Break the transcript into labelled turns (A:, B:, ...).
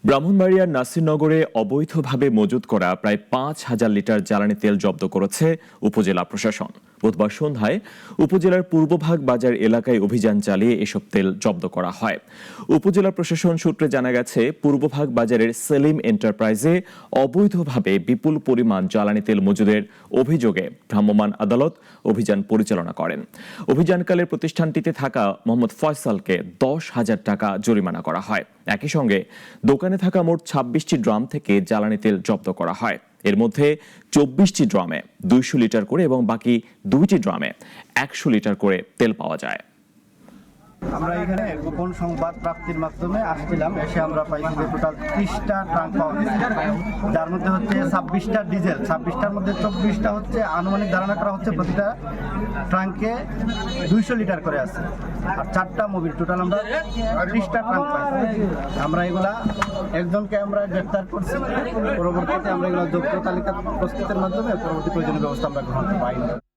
A: ব্রাহ্মণবাড়িয়ার নাসিরনগরে অবৈধভাবে মজুত করা প্রায় ৫,০০০ লিটার জ্বালানি তেল জব্দ করেছে উপজেলা প্রশাসন। বুধবার সন্ধ্যায় উপজেলার পূর্বভাগ বাজার এলাকায় অভিযান চালিয়ে এসব তেল জব্দ করা হয়। উপজেলা প্রশাসন সূত্রে জানা গেছে, পূর্বভাগ বাজারের সেলিম এন্টারপ্রাইজে অবৈধভাবে বিপুল পরিমাণ জ্বালানি তেল মজুদের অভিযোগে ভ্রাম্যমাণ আদালত অভিযান পরিচালনা করেন। অভিযানকালে প্রতিষ্ঠানটিতে থাকা মোহাম্মদ ফয়সালকে ১০,০০০ টাকা জরিমানা করা হয়। একই সঙ্গে দোকানে থাকা মোট ২৬টি ড্রাম থেকে জ্বালানি তেল জব্দ করা হয়। এর মধ্যে ২৪টি ড্রামে ২০০ লিটার করে এবং বাকি ২টি ড্রামে ১০০ লিটার করে তেল পাওয়া যায়।
B: আমরা এখানে গোপন সংবাদ প্রাপ্তির মাধ্যমে আসছিলাম, এসে আমরা পাইছি যে টোটাল 30টা ট্রাঙ্ক পাওয়া গেছে, যার মধ্যে হচ্ছে 26টা ডিজেল, 26টার মধ্যে 24টা হচ্ছে আনুমানিক ধারণা করা হচ্ছে প্রতিটা ট্রাঙ্কে 200 লিটার করে আছে, আর 4টা মোবিল, টোটাল আমরা 30টা ট্রাঙ্ক পাইছি। আমরা এগুলা একজনকে আমরা গ্রেপ্তার করছি, পরবর্তীতে আমরা এগুলো যোগ্য তালিকা প্রস্তুতের মাধ্যমে পরবর্তী প্রয়োজনীয় ব্যবস্থা আমরা গ্রহণ করব।